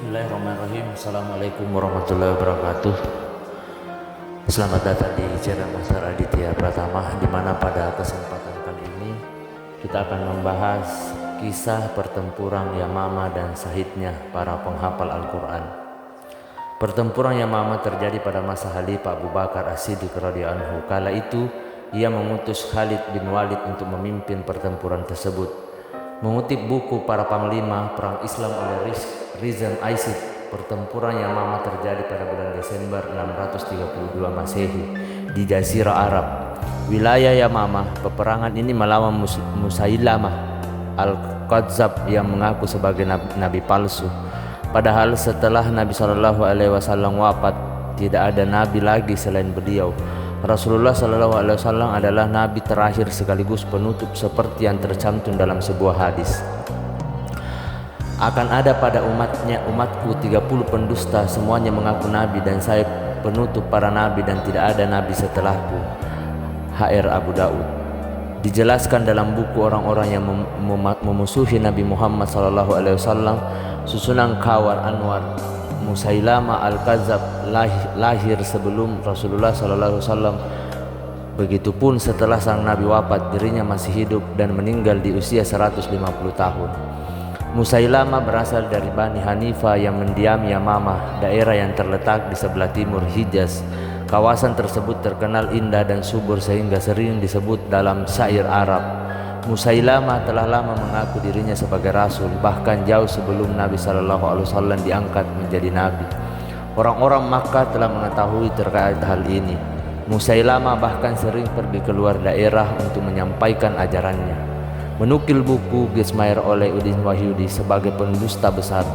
Bismillahirrahmanirrahim. Assalamualaikum warahmatullahi wabarakatuh. Selamat datang di channel Master Aditya Pratama, di mana pada kesempatan kali ini kita akan membahas kisah pertempuran Yamamah dan syahidnya para penghafal Al-Quran. Pertempuran Yamamah terjadi pada masa Khalifah Abu Bakar As-Siddiq radhiyallahu anhu. Kala itu ia mengutus Khalid bin Walid untuk memimpin pertempuran tersebut. Mengutip buku Para Panglima Perang Islam oleh Rizal Aisyid, pertempuran Yamamah terjadi pada bulan Desember 632 Masehi di Jazirah Arab, wilayah Yamamah. Peperangan ini melawan Musailamah Al-Kadzab yang mengaku sebagai nabi palsu. Padahal setelah Nabi SAW wafat, tidak ada nabi lagi selain beliau. Rasulullah SAW adalah nabi terakhir sekaligus penutup seperti yang tercantum dalam sebuah hadis. Akan ada pada umatku 30 pendusta, semuanya mengaku nabi, dan saya penutup para nabi dan tidak ada nabi setelahku. HR Abu Daud. Dijelaskan dalam buku orang-orang yang memusuhi Nabi Muhammad SAW, susunan Khawar Anwar. Musailamah Al-Kadzab lahir sebelum Rasulullah SAW. Begitupun setelah sang Nabi wafat, dirinya masih hidup dan meninggal di usia 150 tahun. Musailamah berasal dari Bani Hanifah yang mendiami Yamamah, daerah yang terletak di sebelah timur Hijaz. Kawasan tersebut terkenal indah dan subur sehingga sering disebut dalam syair Arab. Musailamah telah lama mengaku dirinya sebagai rasul, bahkan jauh sebelum Nabi SAW diangkat menjadi nabi. Orang-orang Makkah telah mengetahui terkait hal ini. Musailamah bahkan sering pergi keluar daerah untuk menyampaikan ajarannya. Menukil buku Gesmair oleh Udin Wahyudi sebagai pendusta besar,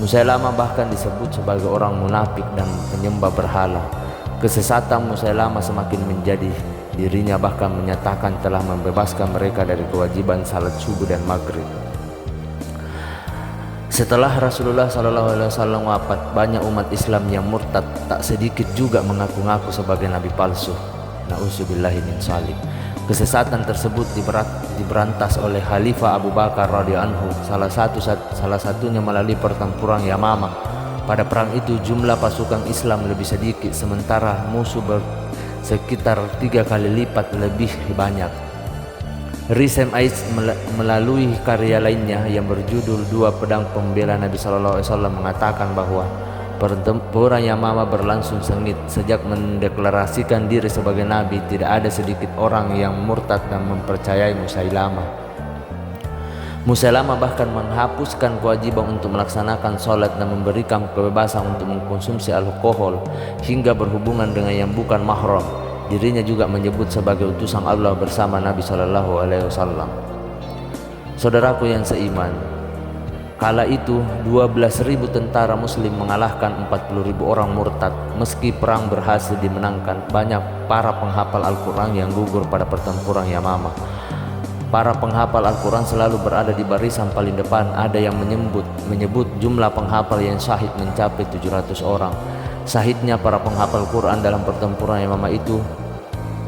Musailamah bahkan disebut sebagai orang munafik dan penyembah berhala. Kesesatan Musailamah semakin menjadi. Dirinya bahkan menyatakan telah membebaskan mereka dari kewajiban salat subuh dan maghrib. Setelah Rasulullah SAW wafat, banyak umat Islam yang murtad, tak sedikit juga mengaku-ngaku sebagai nabi palsu. Na'udzubillahi min dzalik. Kesesatan tersebut diberantas oleh Khalifah Abu Bakar radhiyallahu anhu, salah satunya melalui pertempuran Yamamah. Pada perang itu jumlah pasukan Islam lebih sedikit, sementara musuh sekitar 3 kali lipat lebih banyak. Rizal Aisyid melalui karya lainnya yang berjudul Dua Pedang Pembela Nabi SAW mengatakan bahwa pertempuran Yamamah berlangsung sengit. Sejak mendeklarasikan diri sebagai nabi, tidak ada sedikit orang yang murtad dan mempercayai Musailamah. Musailamah bahkan menghapuskan kewajiban untuk melaksanakan sholat dan memberikan kebebasan untuk mengkonsumsi alkohol hingga berhubungan dengan yang bukan mahram. Dirinya juga menyebut sebagai utusan Allah bersama Nabi SAW. Saudaraku yang seiman, kala itu 12.000 tentara muslim mengalahkan 40.000 orang murtad. Meski perang berhasil dimenangkan, banyak para penghafal Al-Quran yang gugur pada pertempuran Yamamah. Para penghafal Al-Quran selalu berada di barisan paling depan. Ada yang menyebut jumlah penghafal yang syahid mencapai 700 orang. Syahidnya para penghafal Quran dalam pertempuran Yamamah itu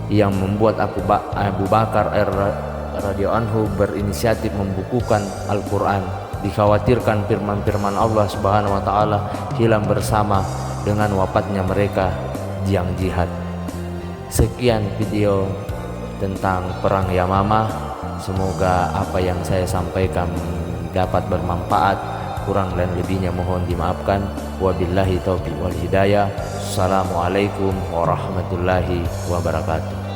yang membuat Abu Bakar radhiyallahu anhu berinisiatif membukukan Al-Quran. Dikhawatirkan firman-firman Allah Subhanahu wa taala hilang bersama dengan wafatnya mereka yang jihad. Sekian video tentang perang Yamamah. Semoga apa yang saya sampaikan dapat bermanfaat. Kurang dan lebihnya mohon dimaafkan. Wabillahi taufiq wal hidayah. Assalamualaikum warahmatullahi wabarakatuh.